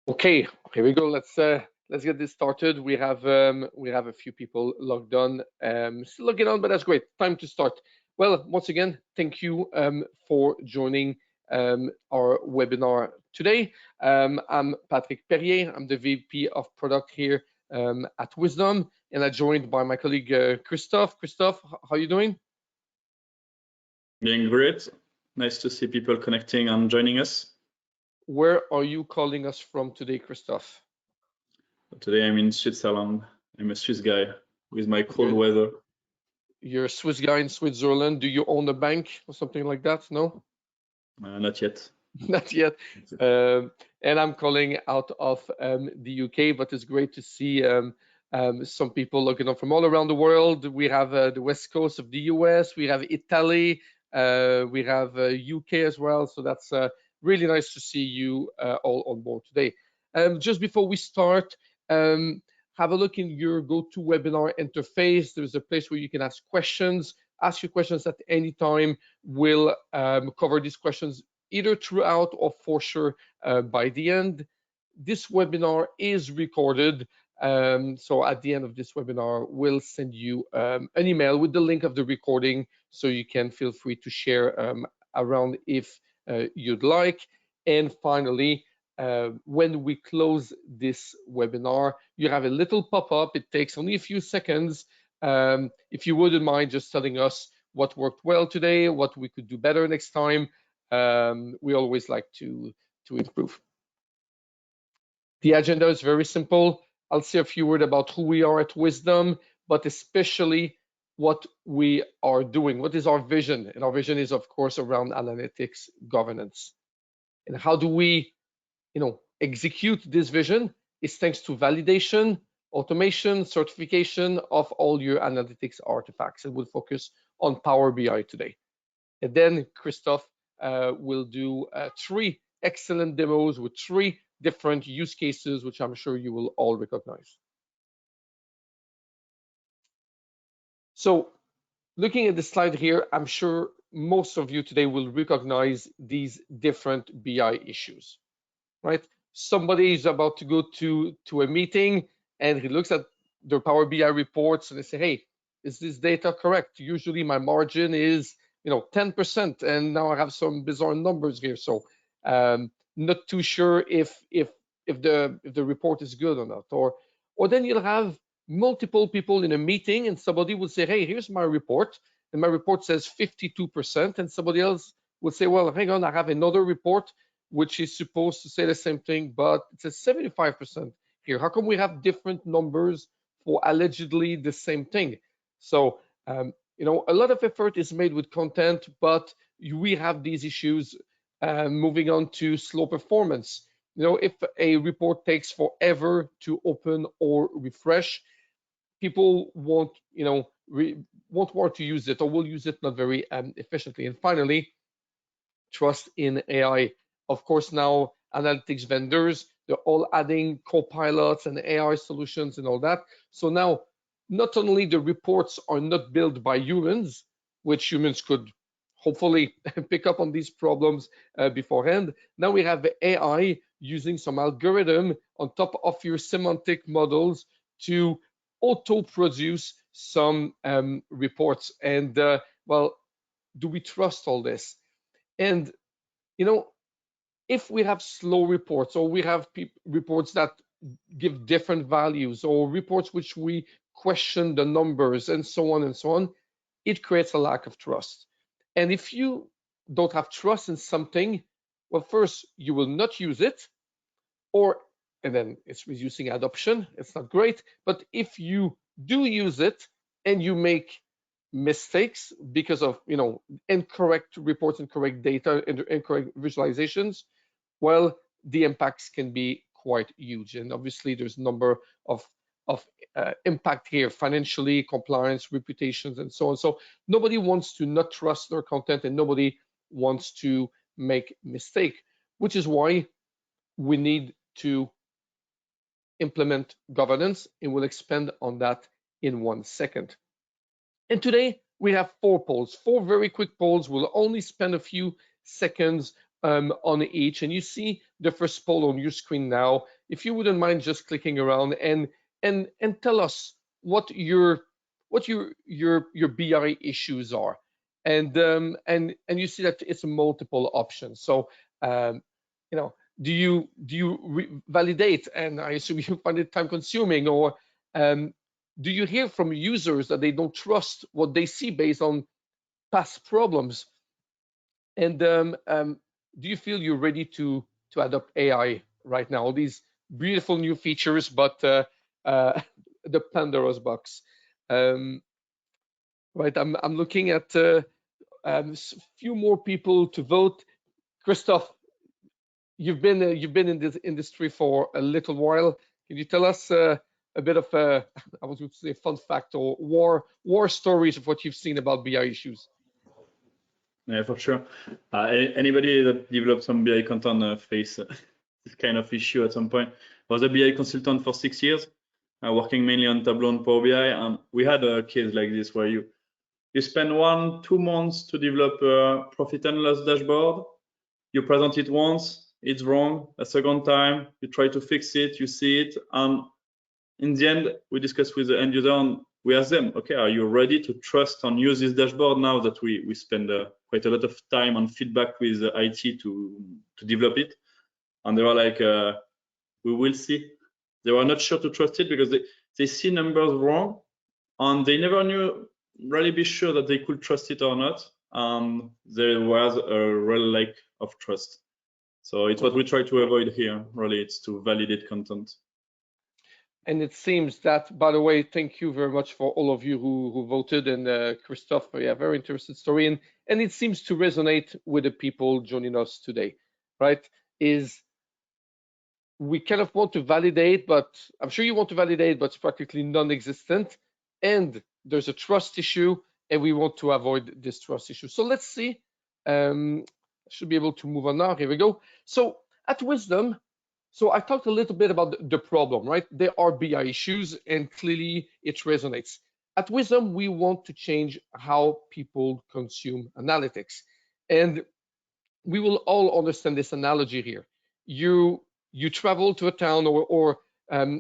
Okay, here we go. Let's get this started. We have a few people logged on, still logging on, but that's great. Time to start. Well, once again, thank you for joining our webinar today. I'm Patrick Perrier. I'm the VP of Product here at Wiiisdom, and I'm joined by my colleague Christophe. Christophe, how are you doing? Doing great. Nice to see people connecting and joining us. Where are you calling us from today, Christophe? Today I'm in Switzerland. I'm a Swiss guy with my cold weather. You're a Swiss guy in Switzerland. Do you own a bank or something like that? No? Not yet. Not yet. And I'm calling out of the UK, but it's great to see some people looking up from all around the world. We have the west coast of the US, we have Italy, we have UK as well. So that's really nice to see you all on board today. Just before we start, have a look in your GoToWebinar interface. There's a place where you can ask questions. Ask your questions at any time. We'll cover these questions either throughout or for sure by the end. This webinar is recorded. So at the end of this webinar, we'll send you an email with the link of the recording, so you can feel free to share around if you'd like. And finally, when we close this webinar, you have a little pop-up. It takes only a few seconds. If you wouldn't mind just telling us what worked well today, what we could do better next time. We always like to improve. The agenda is very simple. I'll say a few words about who we are at Wiiisdom, but especially what we are doing. What is our vision? And our vision is, of course, around analytics governance. And how do we, execute this vision? Is thanks to validation, automation, certification of all your analytics artifacts. And we'll focus on Power BI today. And then Christophe will do 3 excellent demos with 3 different use cases, which I'm sure you will all recognize. So looking at the slide here, I'm sure most of you today will recognize these different BI issues, right? Somebody is about to go to a meeting and he looks at their Power BI reports and they say, hey, is this data correct? Usually my margin is 10%, and now I have some bizarre numbers here. So not too sure if the report is good or not. Or then you'll have multiple people in a meeting and somebody will say, hey, here's my report, and my report says 52%, and somebody else will say, well, hang on, I have another report which is supposed to say the same thing, but it says 75% here. How come we have different numbers for allegedly the same thing? So a lot of effort is made with content, but we have these issues. Moving on to slow performance. If a report takes forever to open or refresh, people won't want to use it, or will use it not very efficiently. And finally, trust in AI. Of course, now analytics vendors, they're all adding copilots and AI solutions and all that. So now, not only the reports are not built by humans, which humans could hopefully pick up on these problems beforehand. Now we have AI using some algorithm on top of your semantic models to auto-produce some reports. And well, do we trust all this? And if we have slow reports, or we have reports that give different values, or reports which we question the numbers, and so on, it creates a lack of trust. And if you don't have trust in something, well, first, you will not use it, and then it's reducing adoption. It's not great. But if you do use it and you make mistakes because of incorrect reports, incorrect data, and incorrect visualizations, well, the impacts can be quite huge. And obviously there's a number of impact here: financially, compliance, reputations, and so on. So nobody wants to not trust their content, and nobody wants to make mistake, which is why we need to implement governance, and we'll expand on that in 1 second. And today we have 4 polls, 4 very quick polls. We'll only spend a few seconds on each. And you see the first poll on your screen now. if you wouldn't mind just clicking around and tell us what your BI issues are, and you see that it's multiple options. So you know, do you validate? And I assume you find it time consuming, or do you hear from users that they don't trust what they see based on past problems? And do you feel you're ready to adopt AI right now? All these beautiful new features, but the Pandora's box. Um, right, I'm looking at few more people to vote. Christophe, you've been in this industry for a little while. Can you tell us a bit of I was going to say fun fact or war stories of what you've seen about BI issues? Yeah, for sure. Anybody that develops some BI content face this kind of issue at some point. I was a BI consultant for 6 years, working mainly on Tableau and Power BI, and we had a case like this where you spend 1-2 months to develop a profit and loss dashboard. You present it once, it's wrong. A second time, you try to fix it, you see it, and in the end, we discuss with the end user and we ask them, okay, are you ready to trust and use this dashboard now that we spend quite a lot of time and feedback with IT to develop it? And they were like, we will see. They were not sure to trust it because they see numbers wrong and they never knew really be sure that they could trust it or not. And there was a real lack of trust. So it's what we try to avoid here, really, it's to validate content. And it seems that, by the way, thank you very much for all of you who voted, and Christophe, yeah, very interesting story, and it seems to resonate with the people joining us today, right? Is we kind of want to validate, but I'm sure you want to validate, but it's practically non-existent, and there's a trust issue, and we want to avoid this trust issue. So let's see. I should be able to move on now. Here we go. So at Wiiisdom, so I talked a little bit about the problem, right? There are BI issues, and clearly it resonates. At Wiiisdom, we want to change how people consume analytics, and we will all understand this analogy here. You travel to a town, or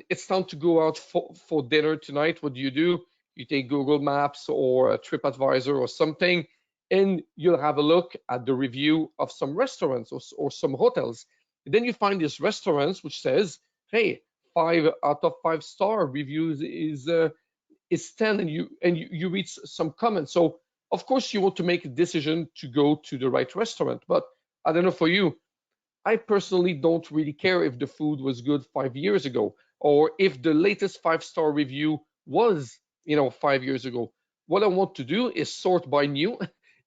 it's time to go out for dinner tonight. What do? You take Google Maps or a TripAdvisor or something, and you'll have a look at the review of some restaurants or some hotels. And then you find this restaurants which says, "Hey, 5 out of 5 star reviews is 10," and you read some comments. So of course you want to make a decision to go to the right restaurant. But I don't know for you, I personally don't really care if the food was good 5 years ago or if the latest 5 star review was, 5 years ago. What I want to do is sort by new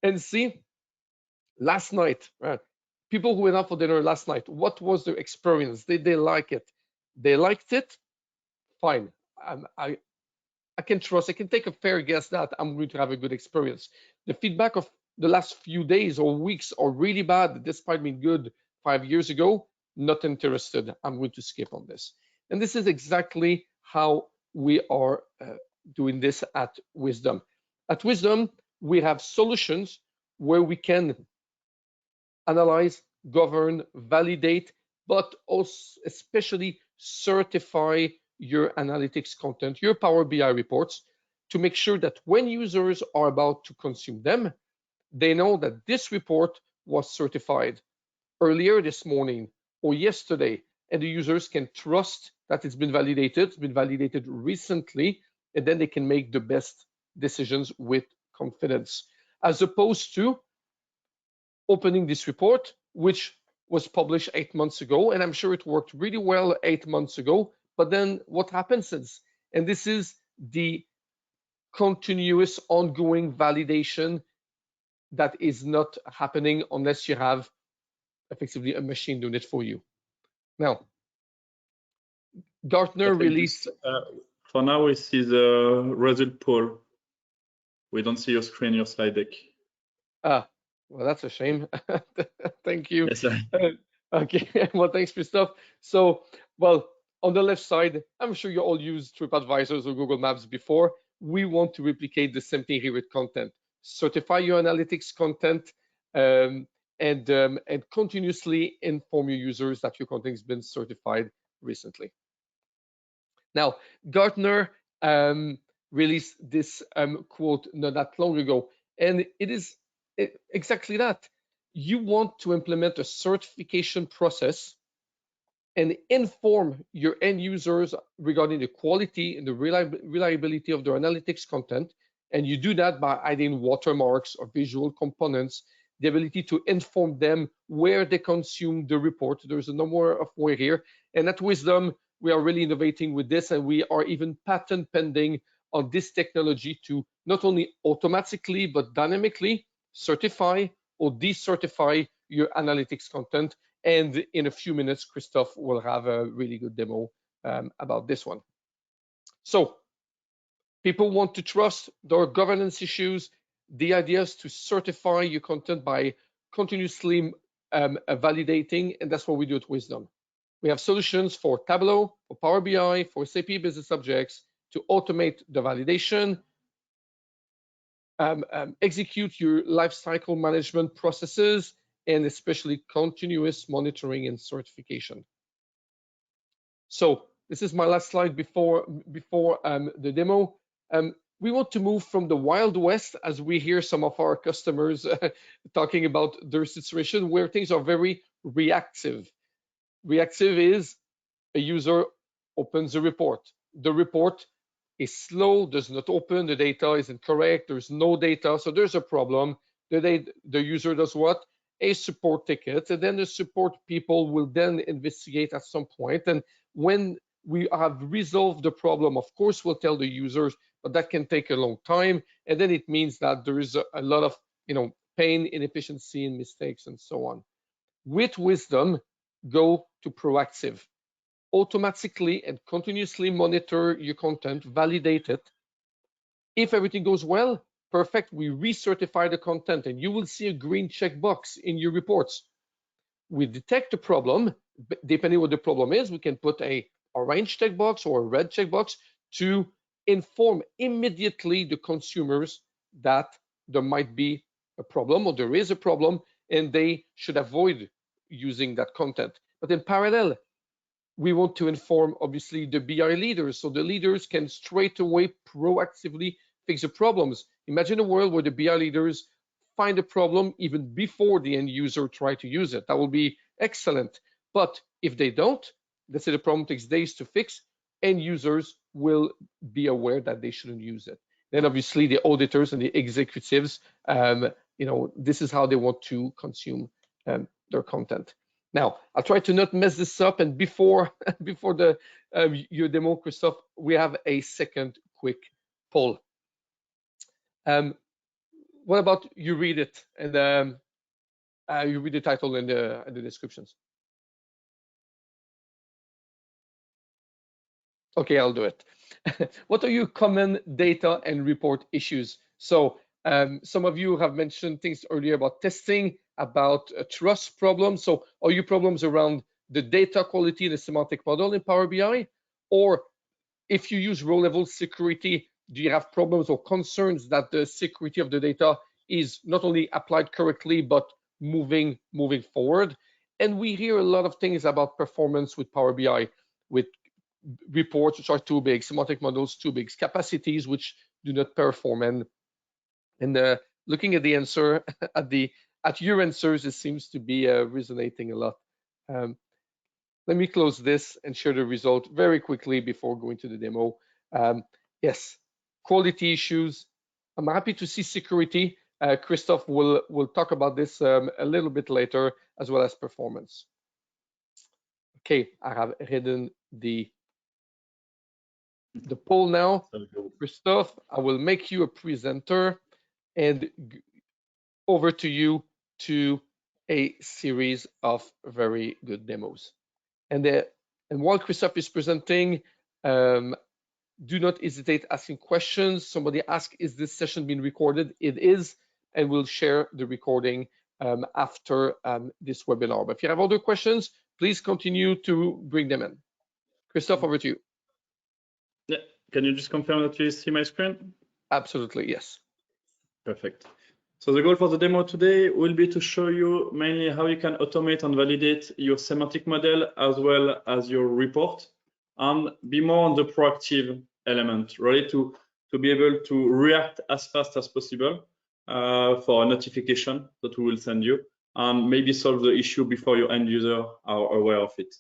and see last night, right? People who went out for dinner last night, what was their experience? Did they like it? They liked it? Fine. I can trust, I can take a fair guess that I'm going to have a good experience. The feedback of the last few days or weeks are really bad, despite being good 5 years ago, not interested. I'm going to skip on this. And this is exactly how we are doing this at Wiiisdom. At Wiiisdom, we have solutions where we can analyze, govern, validate, but also especially certify your analytics content, your Power BI reports, to make sure that when users are about to consume them, they know that this report was certified earlier this morning or yesterday, and the users can trust that it's been validated recently, and then they can make the best decisions with confidence, as opposed to opening this report, which was published 8 months ago, and I'm sure it worked really well 8 months ago. But then what happens is, and this is the continuous ongoing validation that is not happening unless you have effectively a machine doing it for you. Now, Gartner released. For now, we see the result poll. We don't see your screen, your slide deck. Well, that's a shame. Thank you. Yes, sir. Okay, well, thanks, Christophe. So, well, on the left side, I'm sure you all used TripAdvisors or Google Maps before. We want to replicate the same thing here with content. Certify your analytics content, and continuously inform your users that your content has been certified recently. Now, Gartner released this quote not that long ago, and it is exactly that. You want to implement a certification process and inform your end users regarding the quality and the reliability of their analytics content. And you do that by adding watermarks or visual components, the ability to inform them where they consume the report. There's a number of ways here. And at Wiiisdom, we are really innovating with this, and we are even patent pending on this technology to not only automatically but dynamically certify or decertify your analytics content. And in a few minutes, Christophe will have a really good demo about this one. So people want to trust. There are governance issues. The idea is to certify your content by continuously validating, and that's what we do at Wiiisdom. We have solutions for Tableau, for Power BI, for SAP Business Objects to automate the validation, execute your lifecycle management processes, and especially continuous monitoring and certification. So this is my last slide before the demo. We want to move from the Wild West, as we hear some of our customers talking about their situation, where things are very reactive. Reactive is a user opens a report. The report is slow, does not open, the data is incorrect, there's no data, so there's a problem. The user does what? A support ticket, and then the support people will then investigate at some point. And when we have resolved the problem, of course, we'll tell the users, but that can take a long time. And then it means that there is a lot of pain, inefficiency, and mistakes, and so on. With Wiiisdom, go to proactive. Automatically and continuously monitor your content, validate it. If everything goes well, perfect, we recertify the content, and you will see a green checkbox in your reports. We detect the problem. Depending on what the problem is, we can put a orange checkbox or a red checkbox to inform immediately the consumers that there might be a problem or there is a problem, and they should avoid using that content. But in parallel, we want to inform, obviously, the BI leaders, so the leaders can straight away proactively fix the problems. Imagine a world where the BI leaders find a problem even before the end user try to use it. That will be excellent. But if they don't, let's say the problem takes days to fix, end users will be aware that they shouldn't use it. Then obviously the auditors and the executives, this is how they want to consume their content. Now, I'll try to not mess this up, and before your demo, Christophe, we have a second quick poll. What about you read it, and you read the title and the descriptions? Okay, I'll do it. What are your common data and report issues? So some of you have mentioned things earlier about testing, about trust problems. So are your problems around the data quality and the semantic model in Power BI? Or if you use row-level security, do you have problems or concerns that the security of the data is not only applied correctly, but moving forward? And we hear a lot of things about performance with Power BI, with reports which are too big, semantic models too big, capacities which do not perform. And looking at the answer, at your answers, it seems to be resonating a lot. Let me close this and share the result very quickly before going to the demo. Yes, quality issues. I'm happy to see security. Christophe will talk about this a little bit later, as well as performance. Okay, I have hidden the poll now. Christophe, I will make you a presenter and over to you to a series of very good demos. And while Christophe is presenting, do not hesitate asking questions. Somebody asked, is this session being recorded? It is, and we'll share the recording after this webinar. But if you have other questions, please continue to bring them in. Christophe, over to you. Yeah. Can you just confirm that you see my screen? Absolutely, yes. Perfect. So the goal for the demo today will be to show you mainly how you can automate and validate your semantic model as well as your report, and be more on the proactive element, really to be able to react as fast as possible for a notification that we will send you, and maybe solve the issue before your end user are aware of it.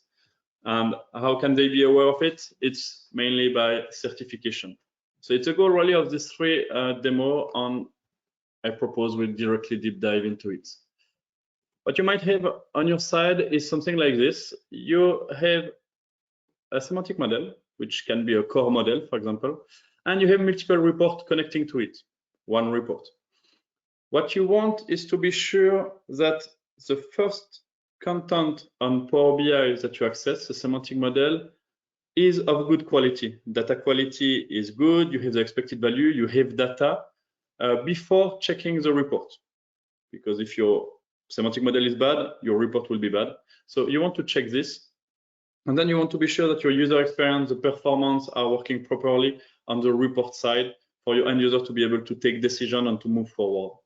And how can they be aware of it? It's mainly by certification. So it's a goal really of this three demo, and I propose we directly deep dive into it. What you might have on your side is something like this. You have a semantic model, which can be a core model, for example, and you have multiple reports connecting to it, one report. What you want is to be sure that the first content on Power BI that you access, the semantic model, is of good quality. Data quality is good, you have the expected value, you have data before checking the report. Because if your semantic model is bad, your report will be bad. So you want to check this. And then you want to be sure that your user experience, the performance are working properly on the report side for your end user to be able to take decision and to move forward.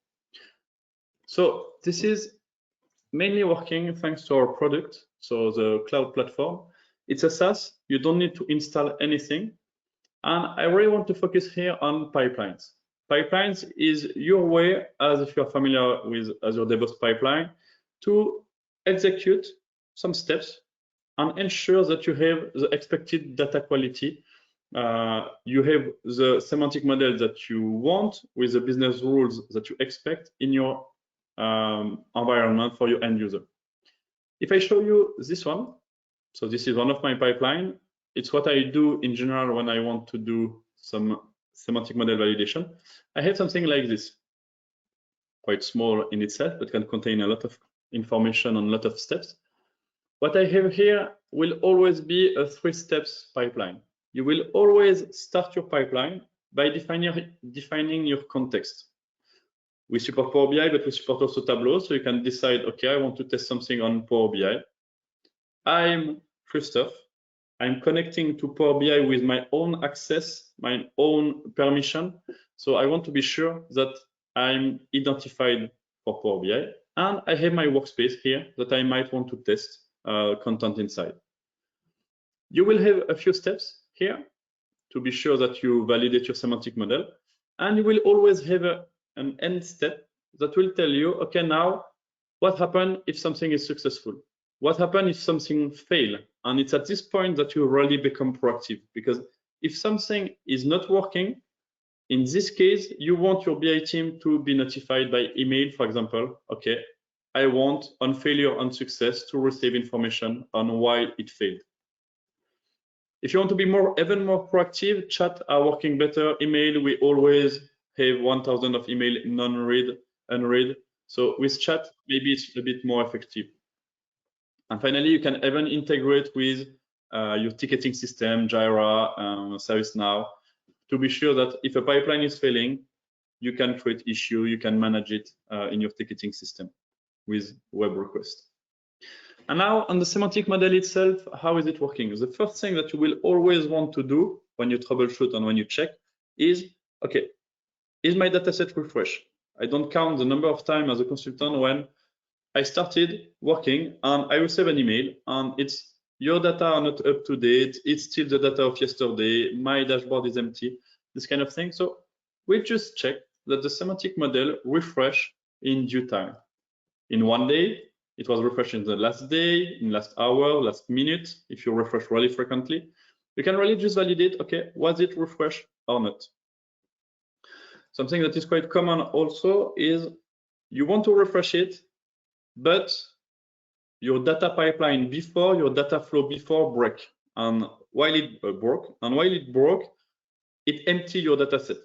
So this is mainly working thanks to our product, so the cloud platform. It's a SaaS, you don't need to install anything. And I really want to focus here on pipelines. Pipelines is your way, as if you're familiar with Azure DevOps pipeline, to execute some steps and ensure that you have the expected data quality. You have the semantic model that you want with the business rules that you expect in your environment for your end user. If I show you this one, so this is one of my pipeline. It's what I do in general when I want to do some semantic model validation. I have something like this, quite small in itself, but can contain a lot of information and a lot of steps. What I have here will always be a 3 steps pipeline. You will always start your pipeline by defining your context. We support Power BI, but we support also Tableau, so you can decide, okay, I want to test something on Power BI. I'm Christophe. I'm connecting to Power BI with my own access, my own permission. So I want to be sure that I'm identified for Power BI, and I have my workspace here that I might want to test content inside. You will have a few steps here to be sure that you validate your semantic model, and you will always have an end step that will tell you, okay, now what happens if something is successful? What happens if something fails? And it's at this point that you really become proactive, because if something is not working, in this case, you want your BI team to be notified by email, for example, okay, I want on failure and success to receive information on why it failed. If you want to be even more proactive, chat are working better. Email, we always have 1,000 of email non-read, unread. So with chat, maybe it's a bit more effective. And finally, you can even integrate with your ticketing system, Jira, ServiceNow, to be sure that if a pipeline is failing, you can create issue, you can manage it in your ticketing system with web request. And now on the semantic model itself, how is it working? The first thing that you will always want to do when you troubleshoot and when you check is, okay, is my dataset refreshed? I don't count the number of times as a consultant when I started working and I receive an email and it's your data are not up to date, it's still the data of yesterday, my dashboard is empty, this kind of thing. So we just check that the semantic model refresh in due time. In one day, it was refreshed in the last day, in last hour, last minute. If you refresh really frequently, you can really just validate, okay, was it refreshed or not? Something that is quite common also is you want to refresh it, but your data pipeline before, your data flow before break. And while it broke, it empty your data set.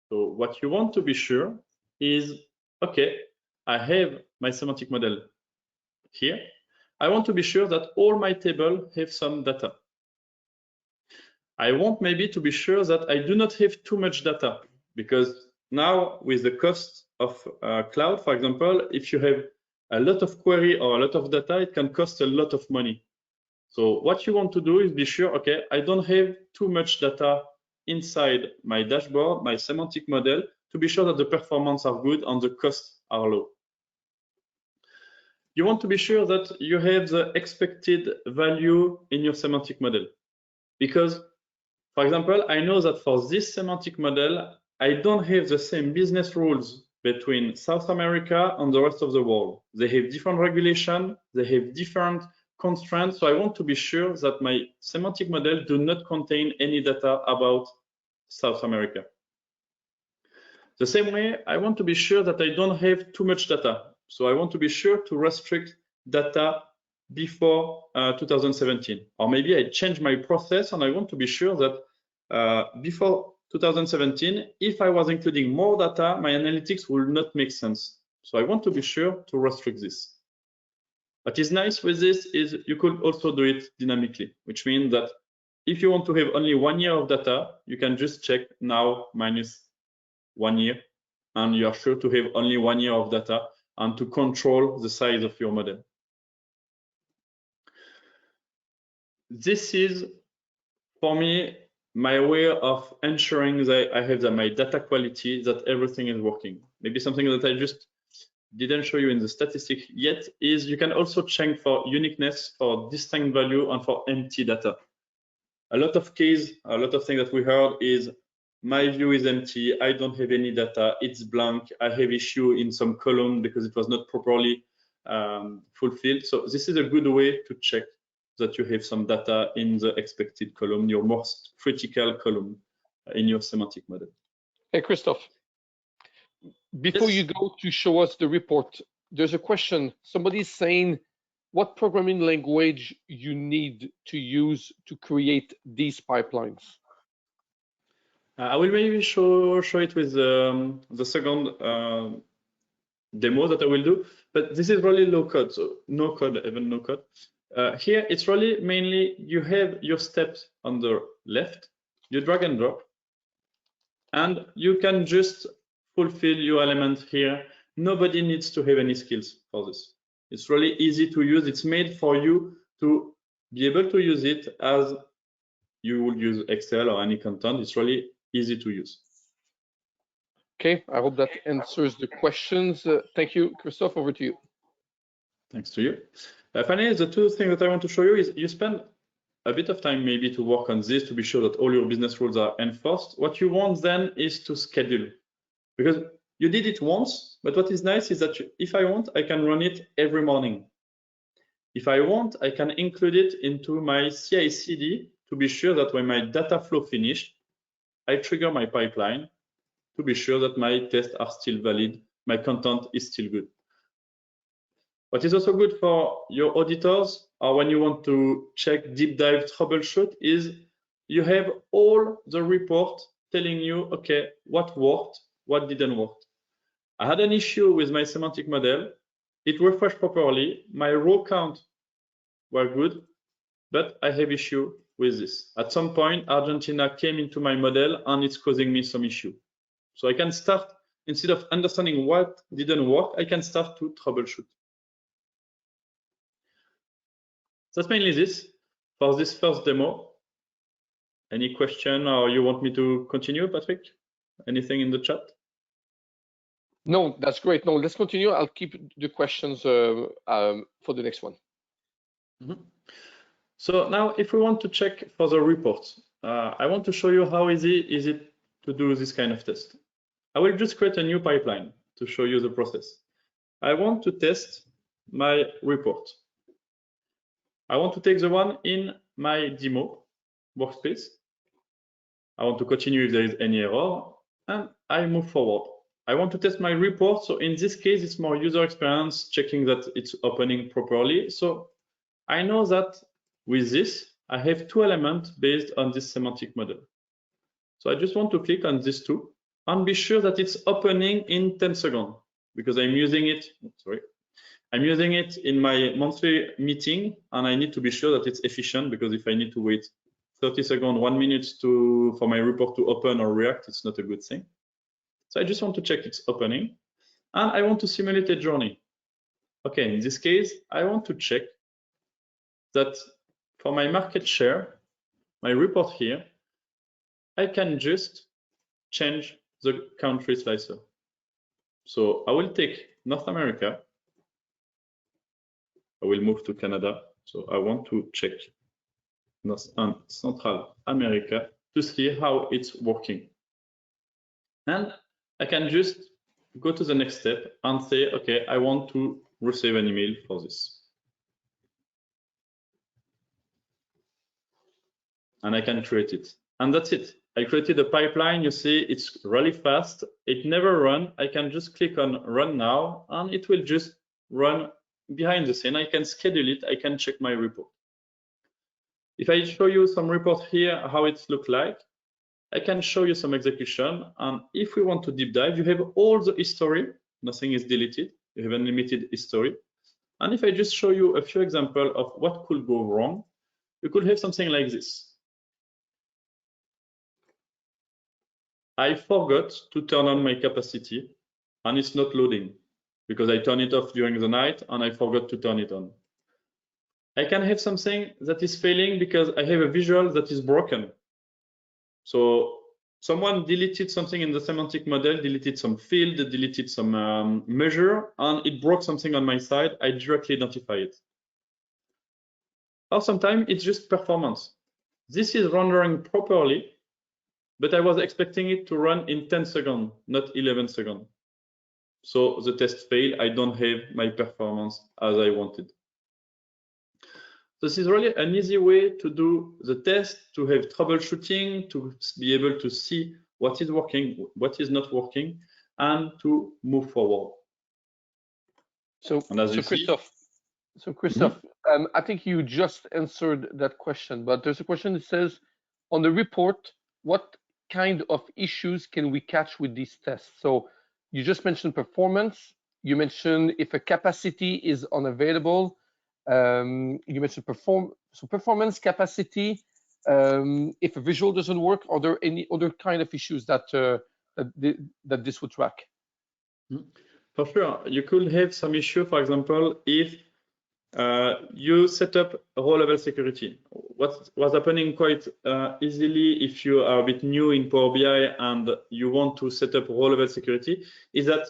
So what you want to be sure is, okay, I have my semantic model here. I want to be sure that all my table have some data. I want maybe to be sure that I do not have too much data, because now with the cost of cloud, for example, if you have a lot of query or a lot of data, it can cost a lot of money. So what you want to do is be sure, okay, I don't have too much data inside my dashboard, my semantic model, to be sure that the performance are good and the costs are low. You want to be sure that you have the expected value in your semantic model. Because, for example, I know that for this semantic model, I don't have the same business rules between South America and the rest of the world. They have different regulation, they have different constraints. So I want to be sure that my semantic model do not contain any data about South America. The same way, I want to be sure that I don't have too much data. So I want to be sure to restrict data before 2017. Or maybe I change my process and I want to be sure that before 2017, if I was including more data, my analytics will not make sense. So I want to be sure to restrict this. What is nice with this is you could also do it dynamically, which means that if you want to have only 1 year of data, you can just check now minus 1 year, and you are sure to have only 1 year of data and to control the size of your model. This is, for me, my way of ensuring that I have my data quality, that everything is working. Maybe something that I just didn't show you in the statistic yet is you can also check for uniqueness, for distinct value, and for empty data. A lot of things that we heard is my view is empty, I don't have any data, it's blank, I have issue in some column because it was not properly fulfilled. So this is a good way to check that you have some data in the expected column, your most critical column in your semantic model. Hey, Christophe, before Yes. you go to show us the report, there's a question. Somebody's saying what programming language you need to use to create these pipelines. I will maybe show it with the second demo that I will do, but this is really low code, so no code, even no code. Here, it's really mainly you have your steps on the left, you drag and drop, and you can just fulfill your element here. Nobody needs to have any skills for this. It's really easy to use. It's made for you to be able to use it as you would use Excel or any content. It's really easy to use. Okay, I hope that answers the questions. Thank you, Christophe, over to you. Thanks to you. Finally, the two things that I want to show you is you spend a bit of time maybe to work on this to be sure that all your business rules are enforced. What you want then is to schedule, because you did it once, but what is nice is that if I want, I can run it every morning. If I want, I can include it into my CI/CD to be sure that when my data flow finished, I trigger my pipeline to be sure that my tests are still valid, my content is still good. What is also good for your auditors, or when you want to check deep dive troubleshoot, is you have all the report telling you, okay, what worked, what didn't work. I had an issue with my semantic model. It refreshed properly. My row count were good, but I have issue with this. At some point, Argentina came into my model and it's causing me some issue. So I can start, instead of understanding what didn't work, I can start to troubleshoot. That's mainly this for this first demo. Any question, or you want me to continue, Patrick? Anything in the chat? No, that's great. No, let's continue. I'll keep the questions for the next one. Mm-hmm. So now if we want to check for the reports, I want to show you how easy is it to do this kind of test. I will just create a new pipeline to show you the process. I want to test my report. I want to take the one in my demo workspace. I want to continue if there is any error, and I move forward. I want to test my report. So in this case, it's more user experience, checking that it's opening properly. So I know that with this, I have two elements based on this semantic model. So I just want to click on these two and be sure that it's opening in 10 seconds because I'm using it, I'm using it in my monthly meeting, and I need to be sure that it's efficient, because if I need to wait 30 seconds, 1 minute for my report to open or react, it's not a good thing. So I just want to check it's opening, and I want to simulate a journey. Okay, in this case, I want to check that for my market share, my report here, I can just change the country slicer. So I will take North America. I will move to Canada. So I want to check North and Central America to see how it's working. And I can just go to the next step and say, okay, I want to receive an email for this. And I can create it. And that's it. I created a pipeline. You see, it's really fast. It never runs. I can just click on run now, and it will just run behind the scene. I can schedule it. I can check my report. If I show you some report here, how it looks like, I can show you some execution. And if we want to deep dive, you have all the history. Nothing is deleted. You have unlimited history. And if I just show you a few examples of what could go wrong, you could have something like this. I forgot to turn on my capacity and it's not loading because I turn it off during the night and I forgot to turn it on. I can have something that is failing because I have a visual that is broken. So someone deleted something in the semantic model, deleted some field, deleted some measure, and it broke something on my side. I directly identify it. Or sometimes it's just performance. This is rendering properly, but I was expecting it to run in 10 seconds, not 11 seconds. So the test failed. I don't have my performance as I wanted. This is really an easy way to do the test, to have troubleshooting, to be able to see what is working, what is not working, and to move forward. So Christophe, I think you just answered that question, but there's a question that says, on the report, what kind of issues can we catch with these tests? So you just mentioned performance. You mentioned if a capacity is unavailable. You mentioned performance, capacity. If a visual doesn't work, are there any other kind of issues that that this would track? For sure, you could have some issue. For example, if you set up row-level security. What was happening quite easily if you are a bit new in Power BI and you want to set up row-level security is that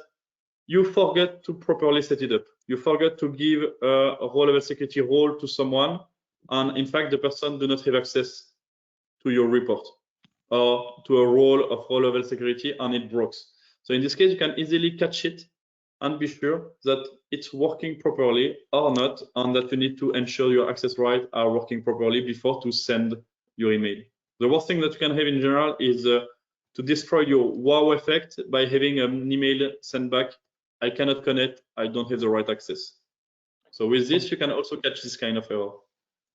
you forget to properly set it up. You forget to give a row-level security role to someone, and in fact, the person do not have access to your report or to a role of row-level security, and it breaks. So in this case, you can easily catch it and be sure that it's working properly or not, and that you need to ensure your access rights are working properly before to send your email. The worst thing that you can have in general is to destroy your wow effect by having an email sent back, I cannot connect, I don't have the right access. So with this, you can also catch this kind of error.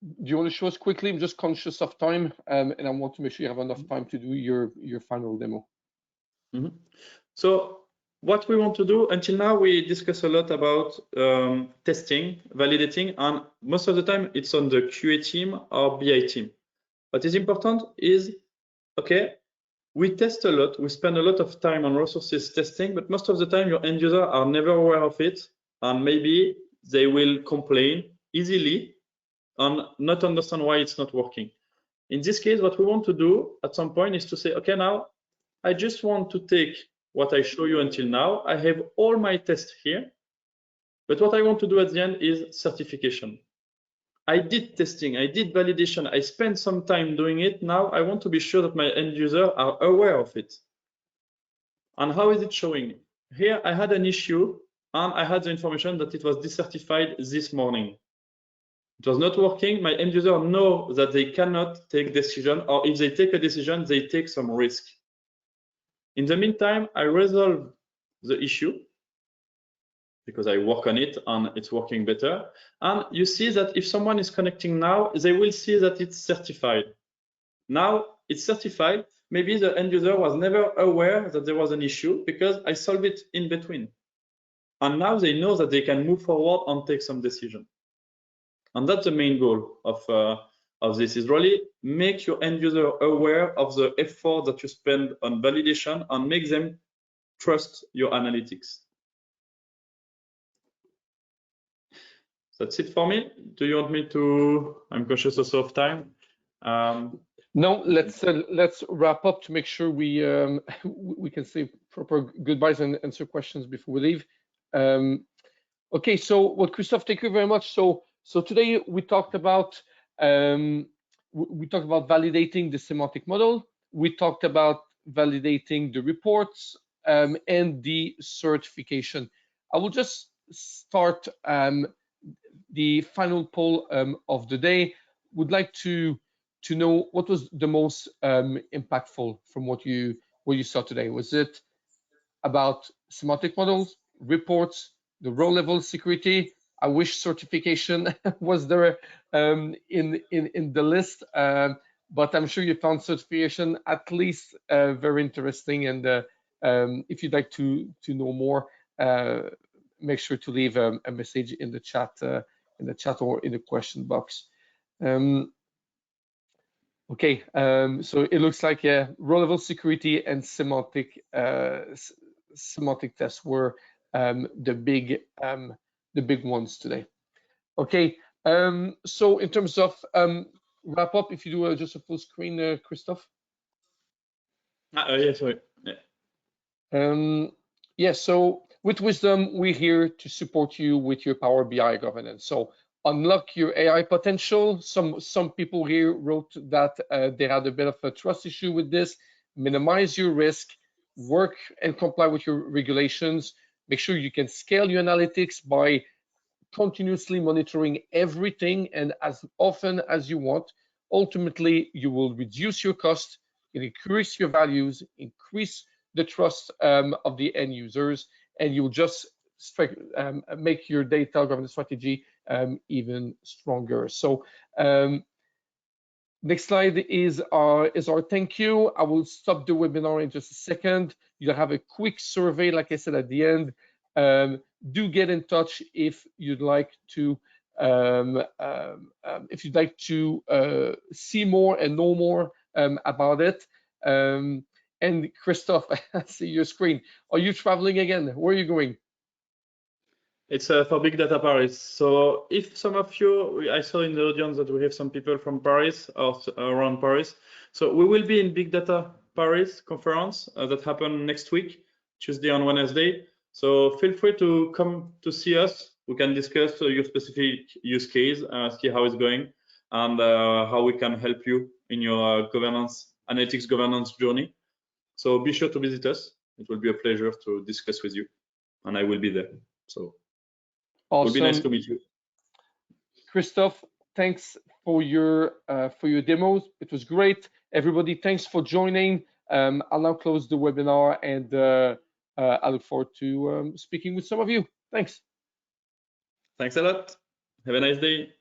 Do you want to show us quickly? I'm just conscious of time, and I want to make sure you have enough time to do your final demo. So what we want to do, until now, we discuss a lot about testing, validating, and most of the time it's on the QA team or BI team. What is important is, okay, we test a lot, we spend a lot of time and resources testing, but most of the time your end users are never aware of it, and maybe they will complain easily and not understand why it's not working. In this case, what we want to do at some point is to say, okay, now I just want to take what I show you until now. I have all my tests here, but what I want to do at the end is certification. I did testing, I did validation, I spent some time doing it. Now I want to be sure that my end users are aware of it. And how is it showing? Here I had an issue and I had the information that it was decertified this morning. It was not working. My end user know that they cannot take decision, or if they take a decision, they take some risk. In the meantime, I resolve the issue because I work on it and it's working better. And you see that if someone is connecting now, they will see that it's certified. Now it's certified. Maybe the end user was never aware that there was an issue because I solved it in between. And now they know that they can move forward and take some decision. And that's the main goal of this, is really make your end user aware of the effort that you spend on validation and make them trust your analytics. That's it for me. Do you want me to? I'm conscious also of time. No, let's wrap up to make sure we can say proper goodbyes and answer questions before we leave. Okay, so well, Christophe, thank you very much. So today we talked about validating the semantic model. We talked about validating the reports and the certification. I will just start the final poll of the day. Would like to know what was the most impactful from what you saw today. Was it about semantic models, reports, the row level security? I wish certification was there in the list, but I'm sure you found certification at least very interesting. And if you'd like to know more, make sure to leave a message in the chat or in the question box. Okay, so it looks like row level security and semantic tests were the big ones today. Okay, so in terms of wrap up, if you do just a full screen, Christophe. Yeah, sorry. Yeah. Yeah, so with Wiiisdom, we're here to support you with your Power BI governance. So unlock your AI potential. Some people here wrote that they had a bit of a trust issue with this. Minimize your risk, work and comply with your regulations. Make sure you can scale your analytics by continuously monitoring everything and as often as you want. Ultimately, you will reduce your cost, increase your values, increase the trust of the end users, and you'll just make your data governance strategy even stronger. So next slide is our thank you. I will stop the webinar in just a second. You'll have a quick survey, like I said at the end. Do get in touch if you'd like to see more and know more about it. And Christophe, I see your screen. Are you traveling again? Where are you going? It's for Big Data Paris. So if some of you, I saw in the audience that we have some people from Paris or around Paris. So we will be in Big Data Paris conference that happen next week, Tuesday and Wednesday. So feel free to come to see us. We can discuss your specific use case, see how it's going, and how we can help you in your analytics governance journey. So be sure to visit us. It will be a pleasure to discuss with you, and I will be there. So awesome. it would be nice to meet you. Christophe, thanks for your demos. It was great. Everybody, thanks for joining. I'll now close the webinar, and I look forward to speaking with some of you. Thanks. Thanks a lot. Have a nice day.